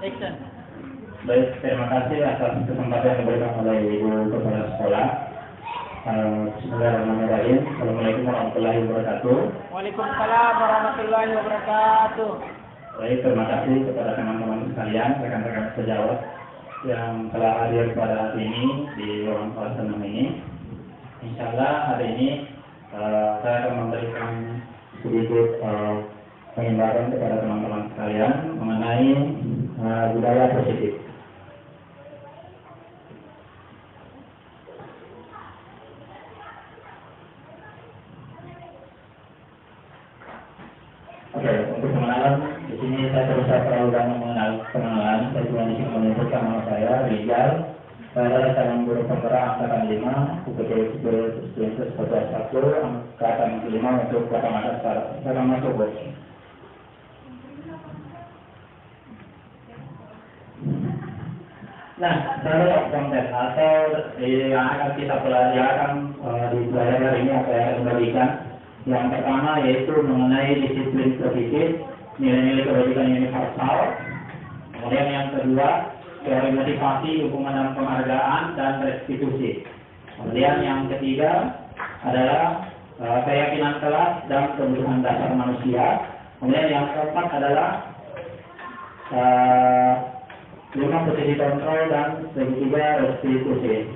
Action. Baik, terima kasih atas kesempatan yang diberikan oleh Ibu Kepala Sekolah. Bismillahirrahmanirrahim. Assalamualaikum warahmatullahi wabarakatuh. Waalaikumsalam warahmatullahi wabarakatuh. Baik, terima kasih kepada teman-teman sekalian, rekan-rekan sejawat yang telah hadir pada hari ini di ruang kelas 6 ini. Insya Allah hari ini saya akan memberikan sedikit penggambaran kepada teman-teman sekalian mengenai budaya positif. Oke, untuk pengenalan di sini saya berusaha terlalu banyak pengenalan. Saya cuma di sini menyebutkan nama saya Rizal. Saya adalah calon guru penggerak angkatan 5 UPT Student Kota 1 angkatan 5 untuk Kecamatan Sarana Sobo. Nah, secara konten atau yang akan kita pelajari dipelajari hari ini apa yang akan diberikan. Yang pertama yaitu mengenai disiplin positif, nilai-nilai kebajikan universal. Kemudian yang kedua, teori motivasi, hukuman dan penghargaan, dan restitusi. Kemudian yang ketiga adalah keyakinan kelas dan kebutuhan dasar manusia. Kemudian yang keempat adalah 5 posisi kontrol dan ketiga restitusi.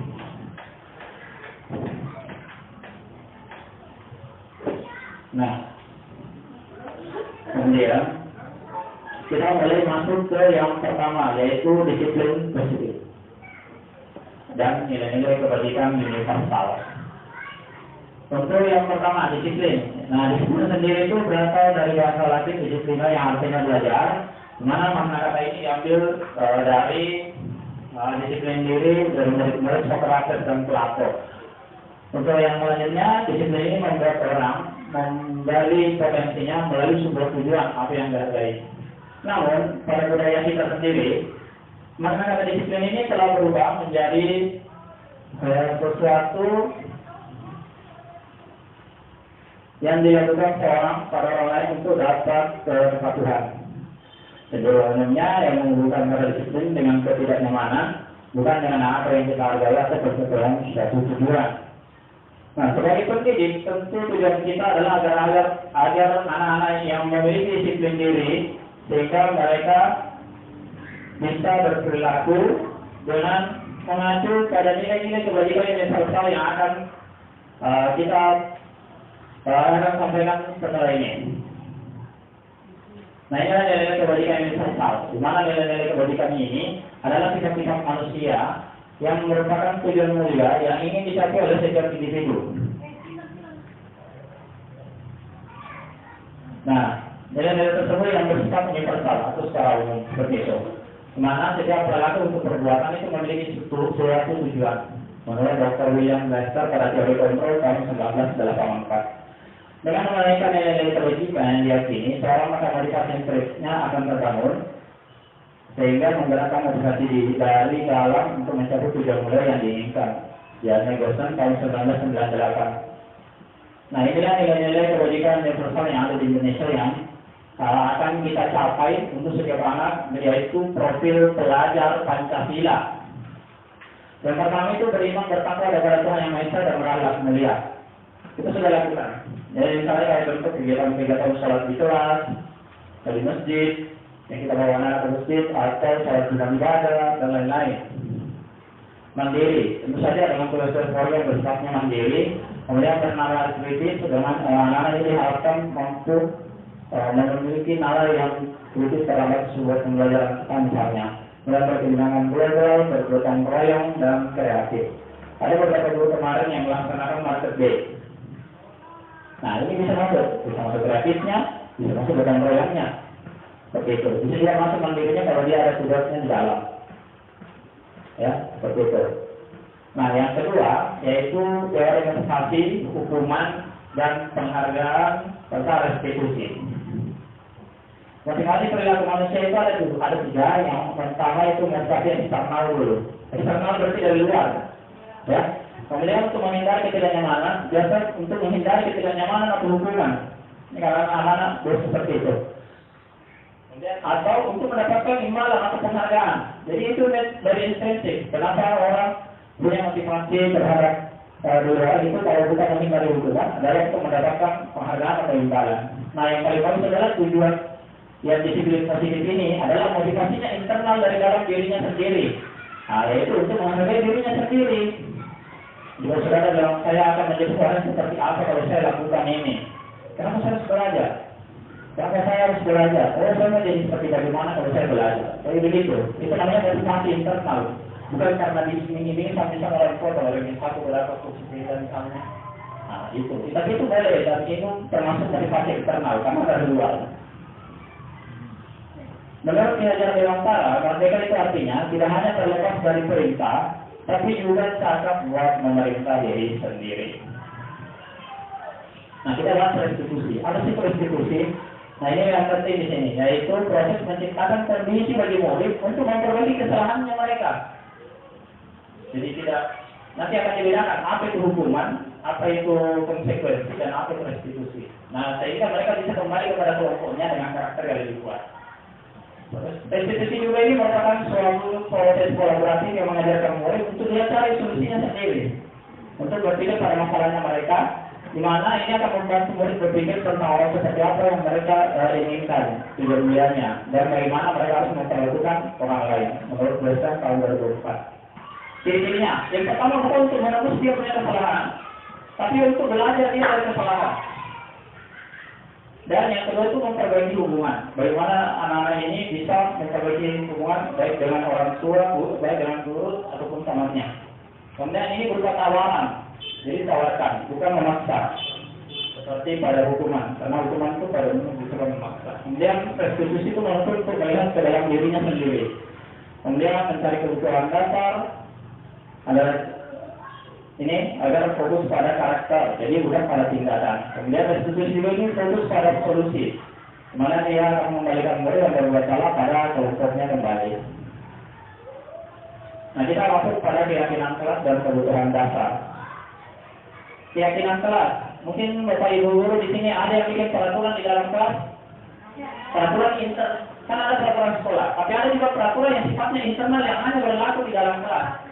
Nah, kemudian kita mulai masuk ke yang pertama yaitu disiplin positif dan nilai-nilai kebajikan universal. Untuk yang pertama disiplin. Nah, disiplin sendiri itu berasal dari bahasa Latin disiplina yang artinya belajar. Dimana makna kata ini diambil dari disiplin diri dari murid-murid Socrates dan Plato. Untuk yang selanjutnya, disiplin ini membuat orang menggali potensinya melalui sebuah tujuan apa yang dihargai. Namun, pada budaya kita sendiri, makna kata disiplin ini telah berubah menjadi sesuatu yang dilakukan seorang pada orang lain untuk dapat kepatuhan. Sebenarnya yang menghubungkan kata disiplin dengan ketidaknyamanan, bukan dengan apa yang kita hargai atau persetujuan suatu tujuan. Nah, sebagai pendidik, tentu tujuan kita adalah agar anak-anak yang memiliki disiplin diri, sehingga mereka bisa berperilaku dengan mengacu pada nilai-nilai kebajikan universal yang akan kita sampaikan setelah ini. Nah, ini adalah nilai-nilai kebajikan universal, di mana nilai-nilai kebajikan ini adalah sifat-sifat manusia yang merupakan tujuan mulia yang ingin dicapai oleh setiap individu. Nah, nilai-nilai tersebut yang bersifat universal atau secara umum seperti itu. Di mana setiap perilaku untuk perbuatan itu memiliki suatu tujuan. Menurut Dr. William Lester pada teori kontrol tahun 1984. Dengan menaikkan nilai-nilai kebajikan yang diyakini, seorang matematika sentrisnya akan terbangun sehingga menggerakkan motivasi dari dalam untuk mencapai tujuan mulia yang diinginkan. Yakni Goshen tahun 1998. Nah, inilah nilai-nilai kebajikan universal yang ada di Indonesia yang akan kita capai untuk setiap anak, yaitu profil pelajar Pancasila. Yang pertama itu beriman bertakwa kepada Tuhan Yang Maha Esa dan berakhlak mulia. Itu sudah lakukan. Jadi misalnya kayak bentuk kegiatan sholat di kelas, di masjid, yang kita bawa anak ke masjid atau sholat sedang ibadah dan lain-lain. Mandiri, tentu saja dengan filosofi yang bersifatnya mandiri. Kemudian bernalar kritis dengan anak-anak ini diharapkan mampu memiliki nalar yang kritis terhadap sebuah pembelajaran misalnya. Kemudian pertimbangan global, bergotong royong dan kreatif. Ada beberapa guru kemarin yang melaksanakan market day. Nah, ini bisa masuk kreatifnya, bisa masuk gotong royongnya. Seperti itu. Bisa juga masuk mandirinya kalau dia ada tugasnya di dalam. Ya, seperti itu. Nah, yang kedua yaitu teori motivasi, hukuman dan penghargaan serta restitusi. Motivasi perilaku manusia itu ada tiga. Yang pertama itu motivasi eksternal dulu. Eksternal berarti dari luar. Ya. Kemudian untuk menghindari ketidaknyamanan, biasa untuk menghindari ketidaknyamanan atau hukuman. Ini karena anak-anak seperti itu. Atau untuk mendapatkan imbalan atau penghargaan. Jadi itu dari intrinsik. Kenapa orang punya motivasi terhadap doa itu kalau bukan menghindari hukuman adalah untuk mendapatkan penghargaan atau imbalan. Nah yang paling bagus adalah tujuan yang disiplin positif ini adalah motivasinya internal dari dalam dirinya sendiri. Nah yaitu untuk menghargai dirinya sendiri. Jika saudara bilang saya akan menjadi orang seperti apa kalau saya lakukan ini, kenapa saya harus belajar? Kenapa saya harus belajar? Oh saya mau jadi seperti bagaimana kalau saya belajar? Jadi begitu. Itu namanya motivasi internal. Bukan karena diiming-iming sampai sama orang tua kalau ingin satu berapa kursi dan misalnya. Nah itu. Tapi itu boleh dan itu termasuk motivasi internal karena ada luar. Menurut Ki Hajar Dewantara, merdeka itu artinya tidak hanya terlepas dari perintah, tapi juga cakap buat memerintah diri sendiri. Nah kita bahas restitusi. Apa sih restitusi? Nah ini yang penting di sini, yaitu proses menciptakan kondisi bagi murid untuk memperbaiki kesalahannya mereka. Jadi tidak nanti akan dibedakan apa itu hukuman, apa itu konsekuensi, dan apa itu restitusi. Nah sehingga mereka bisa kembali kepada kelompoknya dengan karakter yang lebih kuat. Restitusi juga ini merupakan suatu proses kolaborasi yang mengajarkan murid untuk dia cari solusinya sendiri, untuk berpikir pada masalahnya mereka, di mana ini akan membantu murid berpikir tentang orang seperti apa yang mereka inginkan tujuannya dan bagaimana mereka harus memperlakukan orang lain menurut Tulisan tahun 2004. Ciri-cirinya, yang pertama bukan untuk menembus dia punya kesalahan, tapi untuk belajar dia dari kesalahan. Dan yang kedua itu memperbaiki hubungan. Bagaimana anak-anak ini bisa memperbaiki hubungan baik dengan orang tua, baik dengan guru ataupun temannya. Kemudian ini berupa tawaran. Jadi tawarkan, bukan memaksa. Seperti pada hukuman, karena hukuman itu pada umumnya bisa memaksa. Kemudian restitusi itu menuntut untuk melihat ke dalam dirinya sendiri. Kemudian mencari kebutuhan dasar adalah ini agar fokus pada karakter, jadi bukan pada tindakan. Kemudian restitusi juga ini fokus pada solusi, di mana dia akan mengembalikan murid yang berbuat salah pada kelompoknya kembali. Nah kita masuk pada keyakinan kelas dan kebutuhan dasar. Keyakinan kelas, mungkin Bapak Ibu guru di sini ada yang bikin peraturan di dalam kelas. Peraturan kan ada peraturan sekolah, tapi ada juga peraturan yang sifatnya internal yang hanya berlaku di dalam kelas.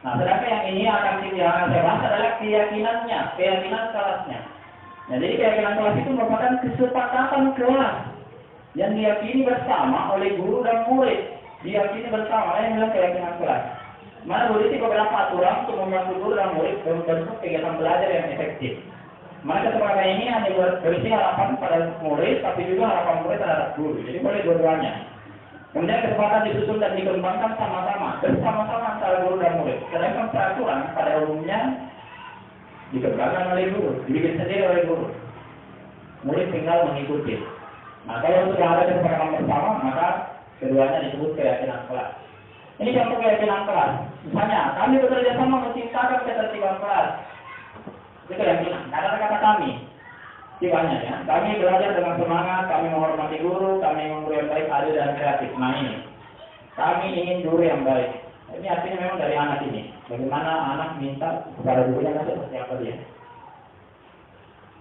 Nah, sedangkan yang ini akan saya bahas adalah keyakinannya, keyakinan kelasnya. Nah, jadi keyakinan kelas itu merupakan kesepakatan kelas yang diyakini bersama oleh guru dan murid. Diyakini bersama, yang bilang keyakinan kelas. Mana berisi beberapa aturan untuk membantu guru dan murid membentuk kegiatan belajar yang efektif. Mana kesepakatan ini hanya berisi harapan pada murid, tapi juga harapan murid terhadap guru. Jadi boleh dua-duanya. Kemudian kesepakatan disusun dan dikembangkan sama-sama, bersama-sama antara guru dan murid. Sedangkan peraturan pada umumnya dikembangkan oleh guru, dibikin sendiri oleh guru. Murid tinggal mengikuti. Nah, kalau sudah ada kesepakatan bersama, maka keduanya disebut keyakinan kelas. Ini contoh keyakinan kelas. Misalnya, kami bekerja sama menciptakan ketertiban kelas. Itu keyakinan. Kata-kata kami. Banyak ya. Kami belajar dengan semangat, kami menghormati guru, kami ingin guru yang baik, adil dan kreatif. Nah ini, kami ingin guru yang baik. Ini artinya memang dari anak ini. Bagaimana anak minta kepada gurunya seperti apa dia.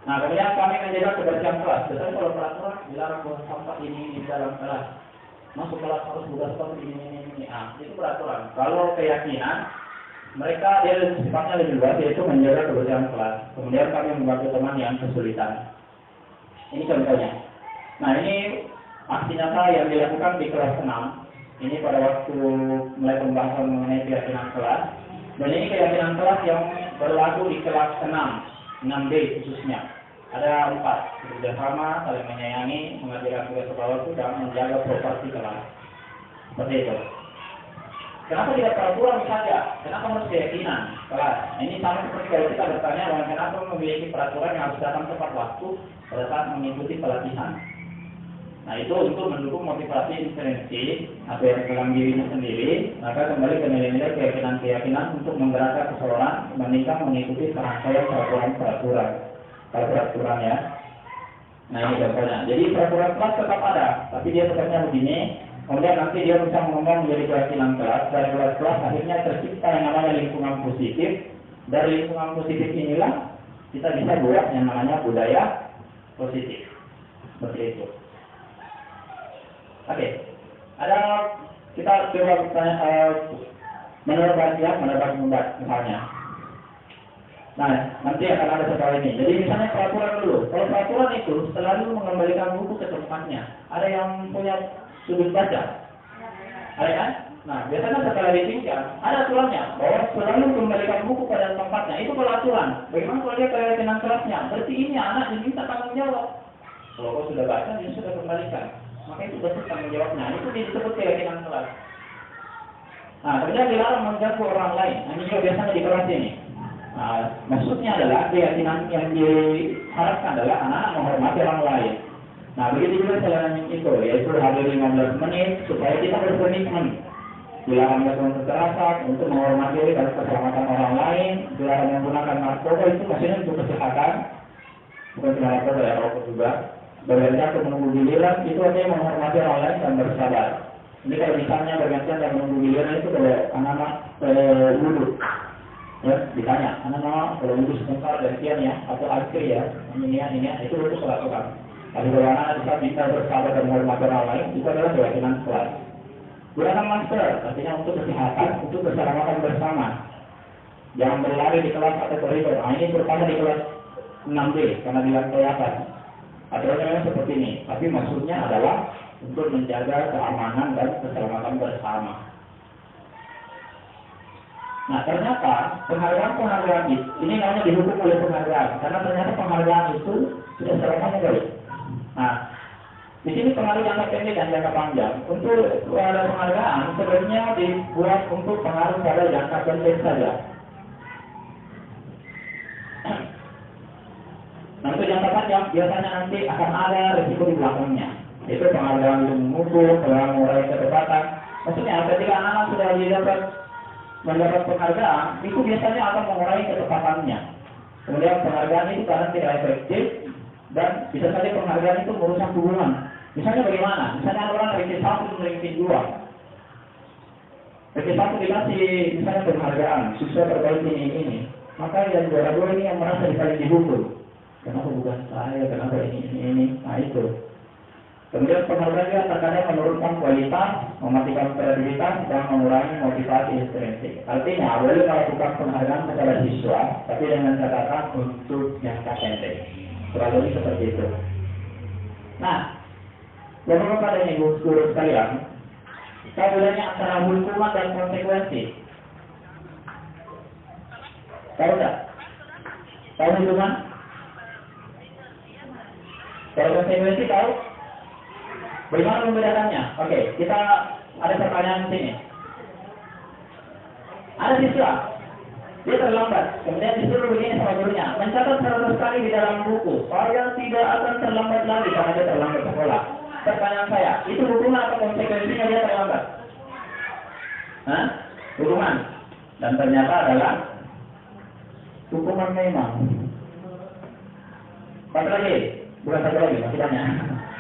Nah kemudian kami menjaga kebersihan kelas. Biasanya kalau peraturan dilarang buang sampah ini di dalam kelas. Masuk kelas harus buka sepatu ini. Ah, itu peraturan. Kalau keyakinan, mereka dia sifatnya lebih luas, yaitu menjaga kebersihan kelas. Kemudian kami membantu teman yang kesulitan. Ini contohnya. Nah ini aksi nyata yang dilakukan di kelas 6. Ini pada waktu mulai pembahasan mengenai keyakinan kelas. Dan ini keyakinan kelas yang berlaku di kelas 6, 6B khususnya. Ada 4, bekerjasama, saling menyayangi, mengajarkan tugas sekolah itu, dan menjaga properti kelas. Seperti itu. Kenapa tidak peraturan saja? Kenapa harus keyakinan kelas? Ini sama seperti kalau kita bertanya kenapa memiliki peraturan yang harus datang tepat waktu pada saat mengikuti pelatihan. Nah itu untuk mendukung motivasi intrinsik atau yang dalam dirinya sendiri, maka kembali ke nilai-nilai keyakinan-keyakinan untuk menggerakkan seseorang dibandingkan mengikuti serangkaian peraturan ya. Nah ini contohnya. Jadi peraturan kelas tetap ada, tapi dia tetapnya begini. Kemudian nanti dia bisa ngomong menjadi keyakinan kelas. Dari kelas akhirnya tercipta yang namanya lingkungan positif. Dari lingkungan positif inilah kita bisa buat yang namanya budaya positif. Seperti itu. Oke. Ada kita coba menerbat misalnya. Nah, nanti akan ada setelah ini. Jadi misalnya peraturan dulu. Kalau peraturan itu selalu mengembalikan buku ke tempatnya. Ada yang punya sudut baca? Ada kan? Nah, biasanya setelah ditinggal, ada aturannya bahwa selalu kembalikan buku pada tempatnya. Itu kalau aturan. Bagaimana kalau dia kehilangan kelasnya? Berarti ini anak diminta tanggung jawab. Kalau kau sudah baca, dia sudah kembalikan. Maka itu betul tanggung jawabnya. Itu disebut kehilangan kelas. Nah, kemudian dilarang mengganggu orang lain. Ini juga biasanya di kelas ini. Nah, maksudnya adalah keyakinan yang diharapkan adalah anak-anak menghormati orang lain. Nah, begitu juga selain itu, yaitu hadir 15 menit supaya kita berkomitmen. Dilarang melakukan kekerasan untuk menghormati dan keselamatan orang lain. Dilarang menggunakan narkoba, itu maksudnya untuk kesehatan, bukan cuma narkoba ya, rokok juga. Bekerja untuk menunggu giliran itu artinya menghormati orang lain dan bersabar. Ini kalau misalnya bergantian dan menunggu giliran itu kalau anak-anak duduk, ya ditanya anak-anak kalau duduk sebentar gantian ya atau akhir ya ini itu untuk lakukan. Tapi kalau anak-anak bisa bersabar dan menghormati orang lain itu adalah keyakinan kelas. Gunakan masker, artinya untuk kesehatan, untuk keselamatan bersama. Jangan berlari di kelas atau koridor. Nah, ini terutama di kelas 6B karena di lantai atas. Aturannya memang seperti ini, tapi maksudnya adalah untuk menjaga keamanan dan keselamatan bersama. Nah, ternyata penghargaan ini namanya dihukum oleh penghargaan, karena ternyata penghargaan itu sudah selamanya baik. Nah, di sini pengaruh jangka pendek dan jangka panjang. Untuk ada penghargaan sebenarnya dibuat untuk pengaruh pada jangka pendek saja. Nah, untuk jangka panjang biasanya nanti akan ada risiko di belakangnya. Itu penghargaan mutu, penghargaan mengurangi ketepatan. Maksudnya ketika anak-anak sudah mendapat penghargaan, itu biasanya akan mengurangi ketepatannya. Kemudian penghargaan itu kadang tidak efektif dan bisa saja penghargaan itu merusak hubungan. Misalnya bagaimana? Misalnya orang ranking 1 dan ranking 2. Ranking 1 dikasih misalnya penghargaan, sukses terbaik ini. Maka yang juara 2 ini yang merasa paling dihukum. Kenapa bukan saya? Kenapa ini? Nah itu. Kemudian penghargaan juga terkadang menurunkan kualitas, mematikan kredibilitas, dan mengurangi motivasi intrinsik. Artinya, boleh melakukan penghargaan kepada siswa, tapi dengan catatan untuk jangka pendek. Kurang lebih seperti itu. Nah, yang pada ini guru sekalian, saya bilangnya antara hukuman dan konsekuensi. Tahu tak? Tahu hukuman? Kalau konsekuensi tahu? Bagaimana membedakannya? Oke, kita ada pertanyaan di sini. Ada siswa, dia terlambat, kemudian disuruh begini sama gurunya, mencatat 100 kali di dalam buku, supaya tidak akan terlambat lagi karena dia terlambat sekolah. Pertanyaan saya, itu hukuman atau konsekuensinya dia terlambat? Hah? Hukuman. Dan ternyata adalah hukuman memang. Satu lagi, bukan satu lagi maksudnya.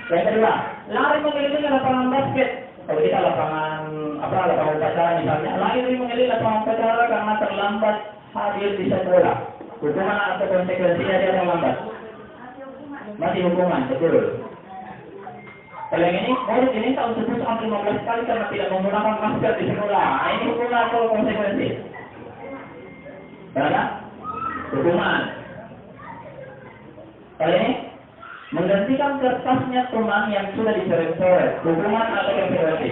Yang kedua, lari mengelilingi lapangan basket. Kalau kita lapangan upacara misalnya, lari mengelilingi lapangan upacara karena terlambat hadir di sekolah. Hukuman atau konsekuensinya dia terlambat? Masih hukuman, betul. Kalau yang ini, murid ini tahun 10-15 kali karena tidak menggunakan masker di sekolah. Nah, ini hukuman atau konsekuensi? Berapa? Hukuman. Kalau ini, menggantikan kertasnya teman yang sudah dicoret-coret. Hukuman atau konsekuensi?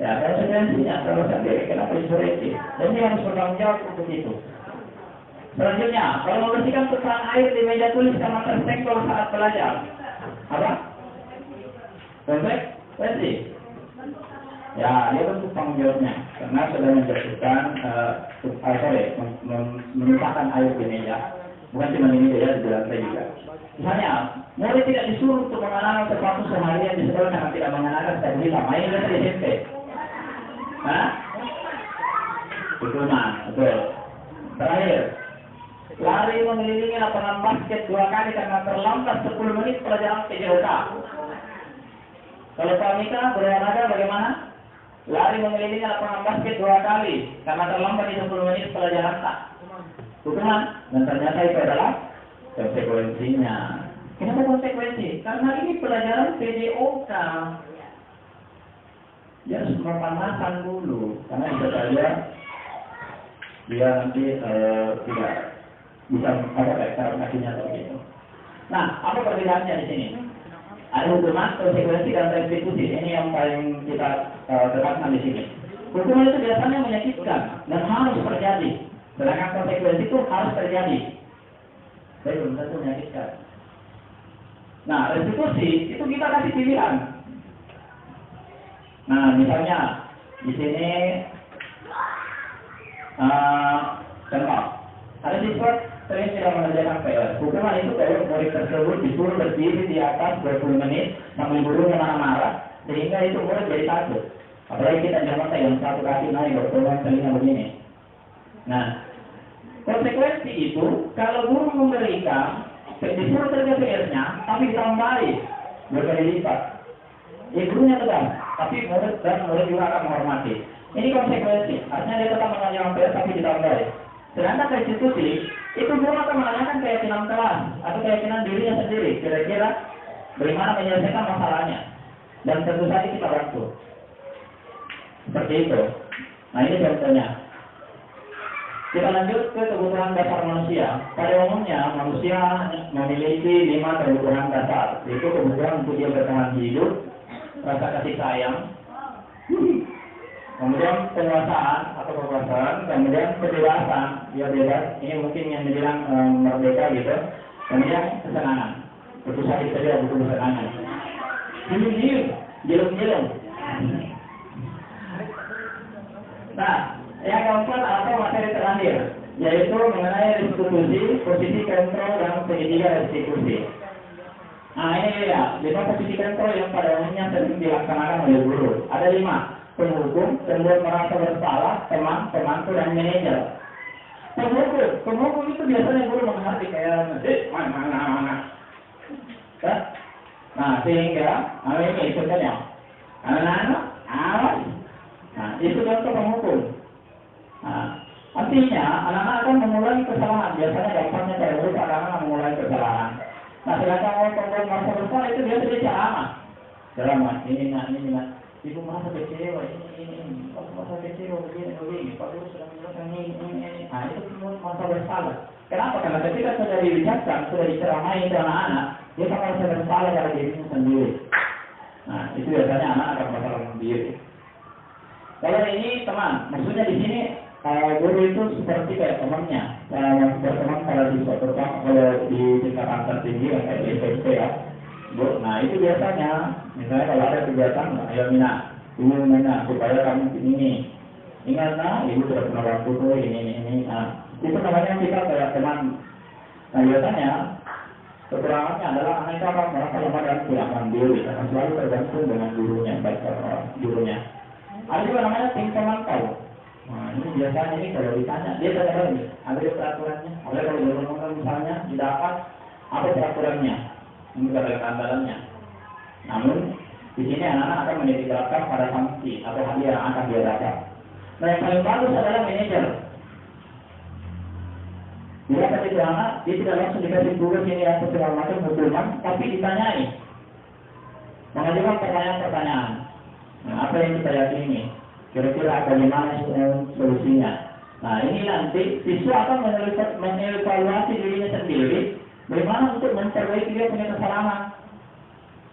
Ya, konsekuensinya kalau sendiri kenapa dicoreti. Dan ini harus bertanggung jawab untuk itu. Selanjutnya, kalau membersihkan tumpahan air di meja tulis karena tersenggol saat belajar. Apa? Konsekuensi. Ya, dia bentuk tanggung jawabnya karena sudah menjatuhkan menumpahkan air di meja. Bukan cuma ini saja, di lantai juga. Misalnya, murid tidak disuruh untuk mengenakan sepatu seharian di sekolah karena tidak mengenakan sepatu hitam. Ini biasa di SMP. Hah? Hukuman, betul. Terakhir, lari mengelilingi lapangan basket 2 kali karena terlambat 10 menit pelajaran PJOK. Kalau pranika berolahraga bagaimana? Lari mengelilingi lapangan basket 2 kali karena terlambat di 10 menit pelajaran tak. Hukuman, dan ternyata itu adalah konsekuensinya. Kenapa konsekuensi? Karena ini pelajaran PJOK. dia harus memanaskan dulu, karena bisa saja dia nanti tidak bisa kayak cara kakinya atau gitu. Nah, apa perbedaannya di sini? Ada hukuman, konsekuensi, dan restitusi. Ini yang paling kita terapkan di sini. Hukuman itu biasanya menyakitkan dan harus terjadi. Sedangkan konsekuensi itu harus terjadi. Tapi belum tentu menyakitkan. Nah, restitusi itu kita kasih pilihan. Nah, misalnya di sini contoh, ada siswa sering tidak mengerjakan PR. Hukuman itu kalau murid tersebut disuruh berdiri di atas 20 menit sambil gurunya marah-marah, sehingga itu murid jadi takut. Apalagi kita zaman yang satu kaki naik, berpeluang telinga begini. Nah, konsekuensi itu kalau guru memberikan disuruh kerja PR-nya, tapi ditambahi berkali lipat. Gurunya tegang, tapi murid dan murid juga akan menghormati. Ini konsekuensi, artinya dia tetap mengerjakan PR tapi ditambahi. Sedangkan restitusi itu guru akan menanyakan keyakinan kelas atau keyakinan dirinya sendiri, kira-kira bagaimana menyelesaikan masalahnya, dan tentu saja kita bantu. Seperti itu. Nah, ini contohnya. Kita lanjut ke kebutuhan dasar manusia. Pada umumnya manusia memiliki 5 kebutuhan dasar, yaitu kebutuhan untuk dia bertahan hidup, rasa kasih sayang, kemudian penguasaan atau kekuasaan, kemudian kebebasan, dia bebas. Ini mungkin yang dibilang merdeka gitu. Kemudian kesenangan. Tentu saja kita butuh kesenangan. Jelum-jelum. Nah, yang keempat atau materi terakhir, yaitu mengenai restitusi, posisi kontrol, dan segitiga restitusi. Nah, ini ya, 5 posisi kontrol yang pada umumnya sering dilaksanakan oleh guru. Ada 5. Penghukum, kemudian merasa bersalah, teman, pembantu, dan manajer. Penghukum itu biasanya guru mengerti kayak mana. Nah, sehingga ini contohnya, anak-anak, awas. Nah, itu contoh penghukum. Nah, artinya anak-anak akan memulai kesalahan. Biasanya gampangnya kayak guru anak-anak memulai kesalahan. Nah, sedangkan orang penghukum merasa bersalah itu biasanya ceramah. Ceramah, ini nak. Ibu merasa kecewa, ini, Pak merasa kecewa, begini, Pak Guru sudah menjelaskan ini. Nah, itu semua merasa bersalah. Kenapa? Karena ketika sudah dibijakkan, sudah diceramai ke anak-anak, dia akan merasa bersalah pada dirinya sendiri. Nah, itu biasanya anak akan merasa sendiri. Kalau ini teman, maksudnya di sini guru itu seperti kayak temannya, berteman pada siswa, terutama kalau di tingkatan tertinggi yang kayak di SMP ya. Nah, itu biasanya, misalnya kalau ada kegiatan, ayo Mina, supaya kamu ini. Ingat, nah, ibu sudah pernah bantu tuh, ini. Nah, itu namanya kita kayak teman. Nah, biasanya, kekurangannya adalah anak itu akan merasa lemah dan tidak mandiri, karena selalu tergantung dengan gurunya, baik gurunya. Ada juga namanya tim pemantau. Nah, ini biasanya ini kalau ditanya, dia tanya lagi, ada peraturannya, ada kalau dia misalnya didapat, apa peraturannya? Ini adalah keandalannya. Namun di sini anak-anak akan menitipkan pada sanksi atau hadiah yang akan dia dapat. Nah, yang paling bagus adalah manajer. Bila ketika anak dia tidak langsung dikasih tugas ini atau segala macam hukuman, tapi ditanyai, mengajukan pertanyaan-pertanyaan. Nah, apa yang kita yakini? Kira-kira bagaimana solusinya? Nah, ini nanti siswa akan mengevaluasi dirinya sendiri. Bagaimana untuk memperbaiki dia punya kesalahan?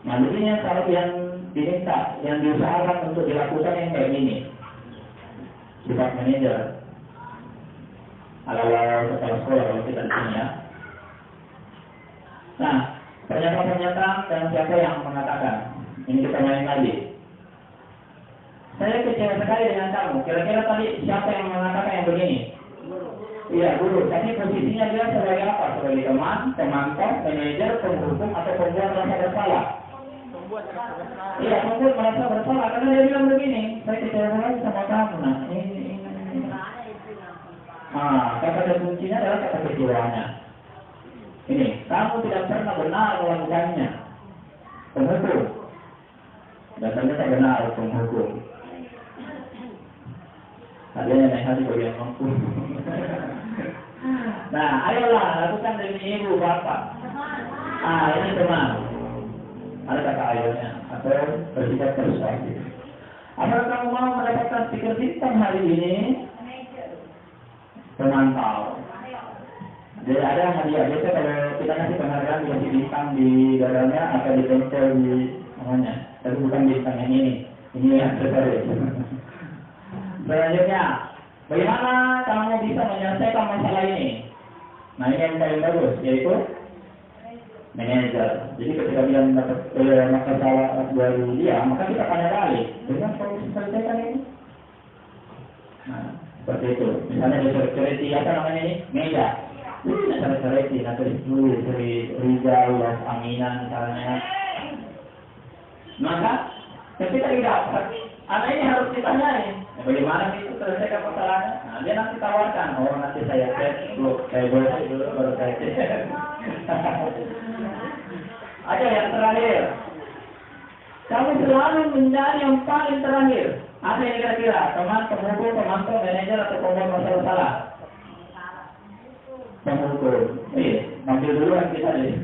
Nah, begini kalau yang diminta, yang diusahakan untuk dilakukan yang kayak gini. Sifat manajer. Ala-ala kepala sekolah kalau kita di sini ya. Nah, pernyataan-pernyataan dan siapa yang mengatakan? Ini kita main lagi. Saya kecewa sekali dengan kamu. Kira-kira tadi siapa yang mengatakan yang begini? Iya, guru. Tapi posisinya dia sebagai apa? Sebagai teman, pemantau, manajer, penghukum, atau pembuat merasa bersalah? Iya, pembuat merasa bersalah. Karena dia bilang begini, saya kecewa sekali sama kamu. Nah, ini. Kata kuncinya adalah kata kecewaannya. Ini, kamu tidak pernah benar melakukannya. Penghukum. Dan ternyata benar penghukum. Adanya naik hati bagian mampu. Nah, ayolah lakukan demi ibu bapak. Ini teman. Ada kata ayonya atau bersikap persuasif. Apakah kamu mau mendapatkan stiker hitam hari ini? Pemantau. Jadi ada hadiah. Biasanya kalau kita kasih penghargaan dikasih bintang di dadanya atau ditempel di namanya. Tapi bukan bintang yang ini. Ini yang terbaik. Selanjutnya, bagaimana kamu bisa menyelesaikan masalah ini? Nah ini yang paling bagus, yaitu manajer. Jadi ketika dia mendapat masalah dari dia, maka kita tanya balik. Dengan kamu bisa selesaikan ini? Nah, seperti itu. Misalnya di security, apa namanya ini? Meja. Ini security, atau di Rizal, Los Aminan, misalnya. Maka, ketika tidak dapat, anak ini harus ditanyai. Bagaimana itu selesaikan masalahnya? Nah, dia nanti tawarkan. Oh, nanti saya cek dulu. Saya boleh dulu, baru saya cek. Aja yang terakhir. Kamu selalu mencari yang paling terakhir. Apa yang kira-kira? Teman, pemukul, pemantau, manajer, atau pembuat masalah? Pemukul. Iya, ambil duluan kita deh.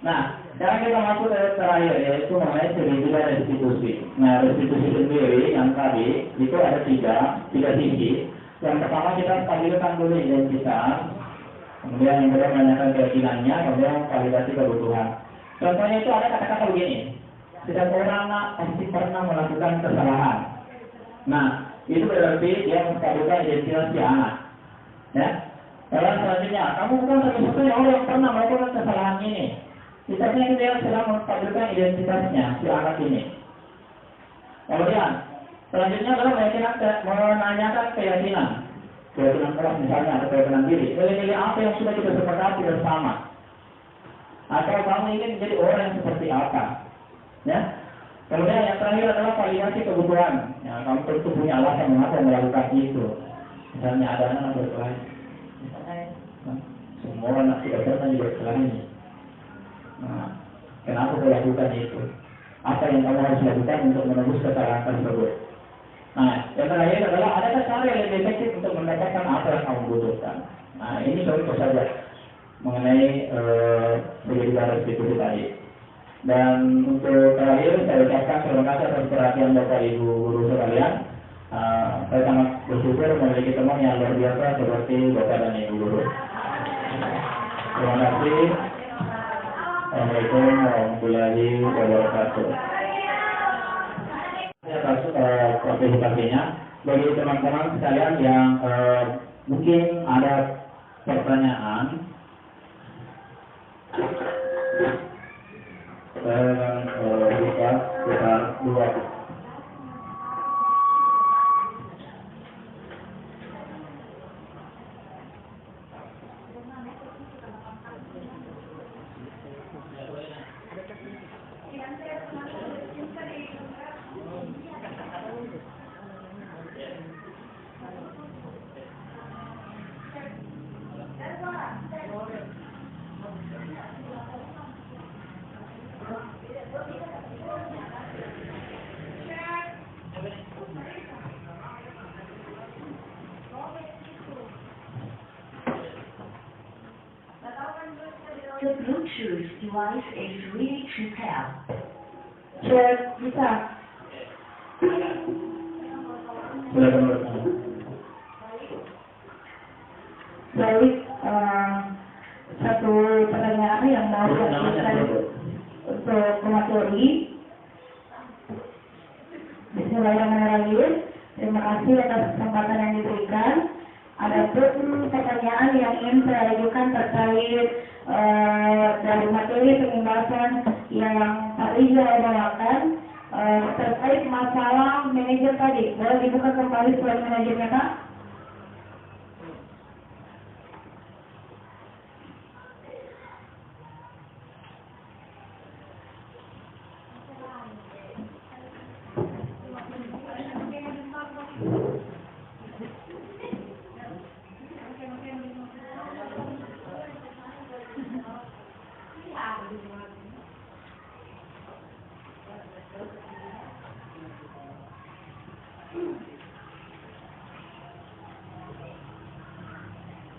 Nah, sekarang kita masuk ke terakhir, yaitu mengenai juga restitusi. Nah, restitusi sendiri yang tadi itu ada tiga sisi. Yang pertama kita stabilkan dulu identitas, kemudian yang kedua menanyakan keyakinannya, kemudian validasi kebutuhan. Contohnya itu ada kata-kata begini, setiap orang pasti pernah melakukan kesalahan. Nah, itu berarti dia menstabilkan identitas si anak. Ya. Lalu selanjutnya, kamu bukan satu-satunya orang yang pernah melakukan kesalahan ini. Misalnya dia sedang menstabilkan identitasnya si anak ini. Kemudian selanjutnya adalah menanyakan keyakinan kelas misalnya atau keyakinan diri. Nilai-nilai apa yang sudah kita sepakati bersama? Atau kamu ingin menjadi orang yang seperti apa? Ya. Kemudian yang terakhir adalah validasi kebutuhan. Ya, kamu tentu punya alasan mengapa melakukan itu. Misalnya ada anak berkelahi. Misalnya, semua anak tidak pernah juga berkelahi. Nah, kenapa kau lakukan itu? Apa yang kamu harus lakukan untuk menembus kesalahan tersebut? Nah, yang terakhir adalah adakah cara yang lebih efektif untuk mendapatkan apa yang kamu butuhkan? Nah, ini contoh saja mengenai segitiga restitusi tadi. Dan untuk terakhir saya ucapkan terima kasih atas perhatian Bapak Ibu guru sekalian. Saya sangat bersyukur memiliki teman yang luar biasa seperti Bapak dan Ibu guru. Terima kasih. Assalamualaikum warahmatullahi wabarakatuh. Atas partisipasinya, bagi teman-teman sekalian yang mungkin ada pertanyaan, saya akan buka sekitar 2. The Bluetooth device is ready to pair. Cek, bisa. Baik, satu pertanyaan yang mau saya berikan untuk pemateri. Bismillahirrahmanirrahim. Terima kasih atas kesempatan yang diberikan. Ada pun pertanyaan yang ingin saya ajukan terkait dari materi pembahasan yang Pak Rizal bawakan terkait masalah manajer tadi. Boleh dibuka kembali slide manajernya, Pak?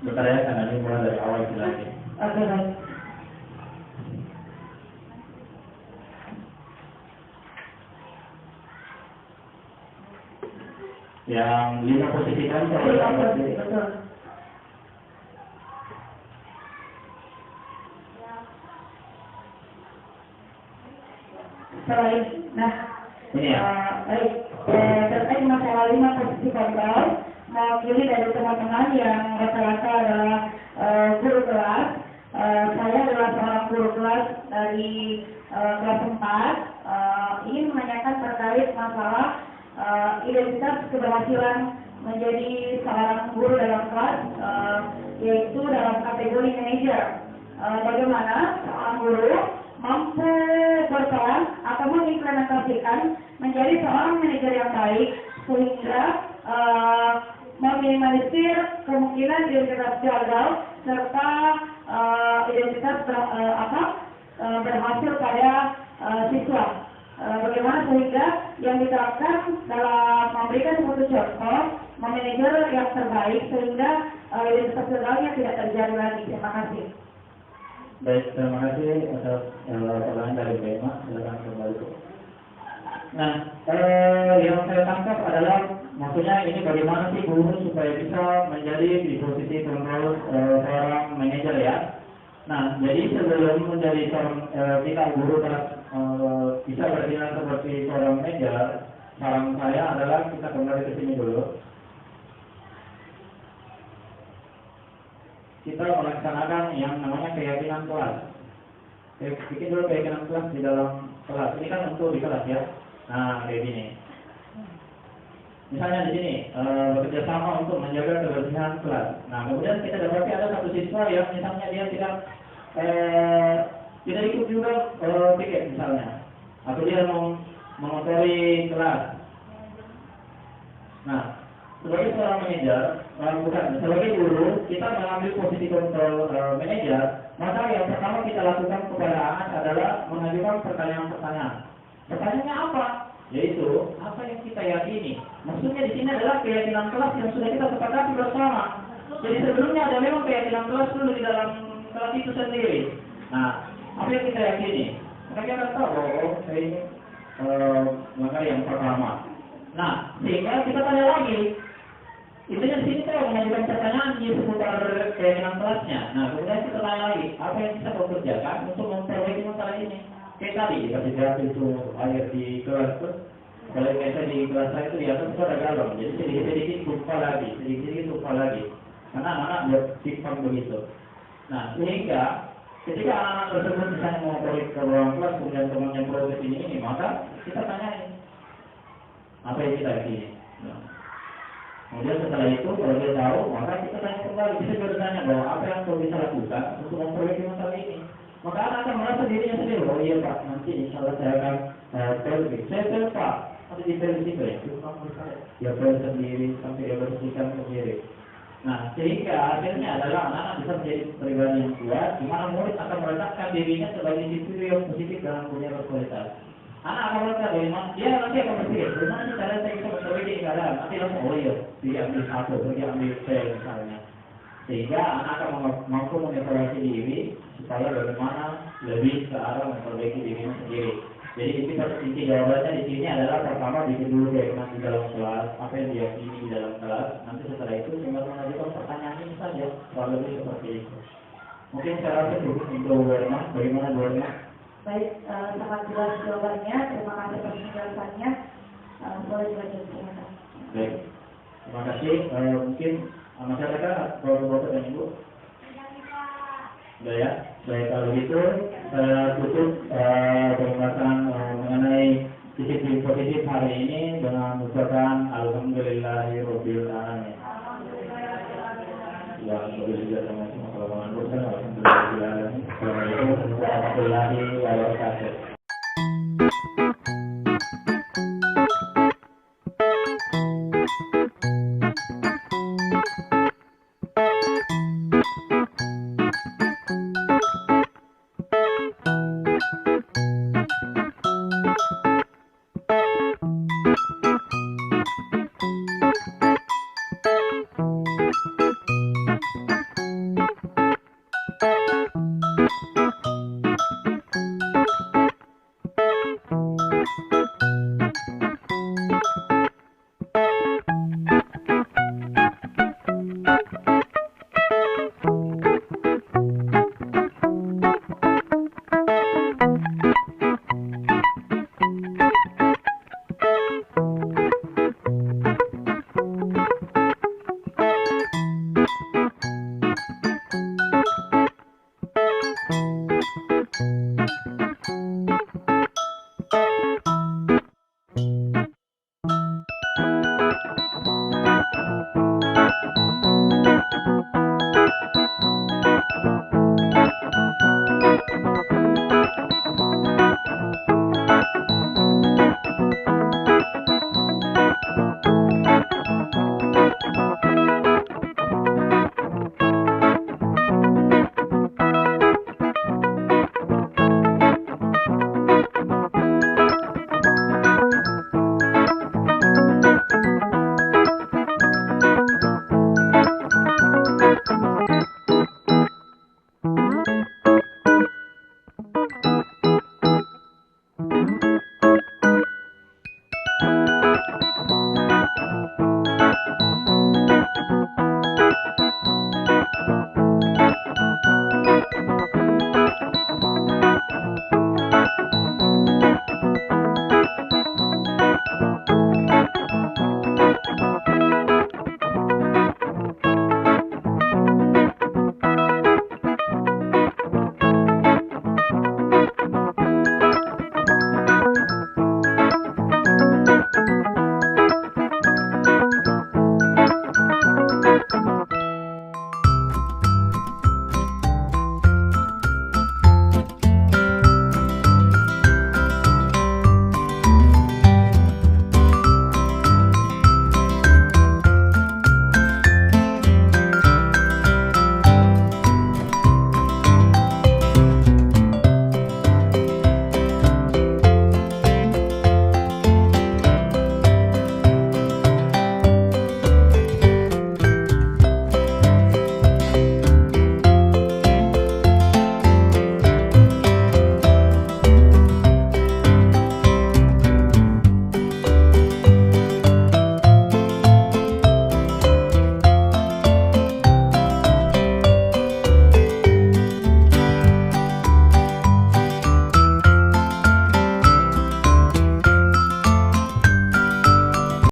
Bentar ya, karena ini mulai dari awal lagi. Oke, baik. Yang 5 posisi kan Iya, betul. Selain, ini ya. baik, terkait masalah 5 posisi kontrol, mewakili dari teman-teman yang rata-rata adalah guru kelas. Saya adalah seorang guru kelas dari kelas 4, ingin menanyakan terkait masalah identitas keberhasilan menjadi seorang guru dalam kelas, yaitu dalam kategori manajer. Bagaimana seorang guru mampu berperan atau mengimplementasikan menjadi seorang manajer yang baik sehingga meminimalisir kemungkinan identitas gagal serta identitas berhasil pada siswa. Bagaimana sehingga yang diterapkan dalam memberikan suatu contoh memanajer yang terbaik sehingga identitas gagalnya tidak terjadi lagi. Terima kasih. Baik, terima kasih atas pertanyaan dari Bema. Silakan kembali. Nah, yang saya tangkap adalah maksudnya ini bagaimana sih guru supaya bisa menjadi di posisi kontrol seorang manajer ya. Nah, jadi sebelum menjadi seorang kita guru bisa bertindak seperti seorang manajer, saran saya adalah kita kembali ke sini dulu. Kita melaksanakan yang namanya keyakinan kelas. Bikin dulu keyakinan kelas di dalam kelas. Ini kan untuk di kelas ya. Nah, kayak gini. Misalnya di sini bekerja sama untuk menjaga kebersihan kelas. Nah, kemudian kita dapati ada satu siswa yang misalnya dia tidak ikut juga piket misalnya, atau dia mau mengotori kelas. Nah, sebagai seorang manajer, sebagai guru, kita mengambil posisi kontrol manajer, maka yang pertama kita lakukan kepada anak adalah mengajukan pertanyaan-pertanyaan. Pertanyaannya apa? Yaitu, apa yang kita yakini? Maksudnya di sini adalah keyakinan kelas yang sudah kita sepakati bersama. Jadi sebelumnya ada memang keyakinan kelas dulu di dalam kelas itu sendiri. Nah, apa yang kita yakini? Mereka akan tahu, saya ini maka yang pertama. Nah, sehingga kita tanya lagi. Intinya di sini saya mengajukan pertanyaan di seputar keyakinan kelasnya. Nah, kemudian kita tanya lagi, apa yang bisa kau kerjakan untuk memperbaiki masalah ini? Kayak tadi dikasih jawab itu air di kelas itu. Kalau kayak di kelas saya itu di atas itu ada galon, jadi sedikit-sedikit lupa lagi. Karena anak-anak bersikap begitu. Nah, sehingga ketika anak-anak tersebut misalnya mau balik ke ruang kelas, kemudian temannya protes ini, maka kita tanyain apa yang kita yakini. Nah, kemudian setelah itu kalau dia tahu, maka kita tanya kembali, bisa bertanya bahwa apa yang kau bisa lakukan untuk memperbaiki masalah ini. Maka anak akan merasa dirinya sendiri, oh iya Pak, nanti insya Allah saya akan saya Pak, ada di televisi ya, dia sendiri sampai dia bersihkan sendiri. Nah, sehingga akhirnya adalah anak-anak bisa menjadi pribadi yang kuat, di mana murid akan meletakkan dirinya sebagai individu yang positif dan punya berkualitas. Anak akan merasa bagaimana, dia nanti akan berpikir, bagaimana sih cara saya bisa memperbaiki keadaan? Nanti langsung, oh iya, dia ambil satu, dia ambil C misalnya. Sehingga anak akan mampu mengevaluasi diri, supaya bagaimana lebih ke arah memperbaiki dirinya sendiri. Jadi inti jawabannya di sini adalah pertama bikin dulu keyakinan di dalam kelas, apa yang diyakini di dalam kelas. Nanti setelah itu tinggal mengajukan pertanyaan ini saja, kurang lebih seperti itu. Mungkin saya rasa dulu untuk Werna, bagaimana Werna? Baik, sangat jelas jawabannya. Terima kasih atas penjelasannya. Boleh dilanjutkan. Baik, terima kasih. Mungkin masyarakat, bapak-bapak dan ibu. Sudah ya. Baik, kalau gitu saya tutup pembahasan mengenai sisi positif hari ini dengan mengucapkan alhamdulillahirabbil alamin. Assalamualaikum warahmatullahi wabarakatuh.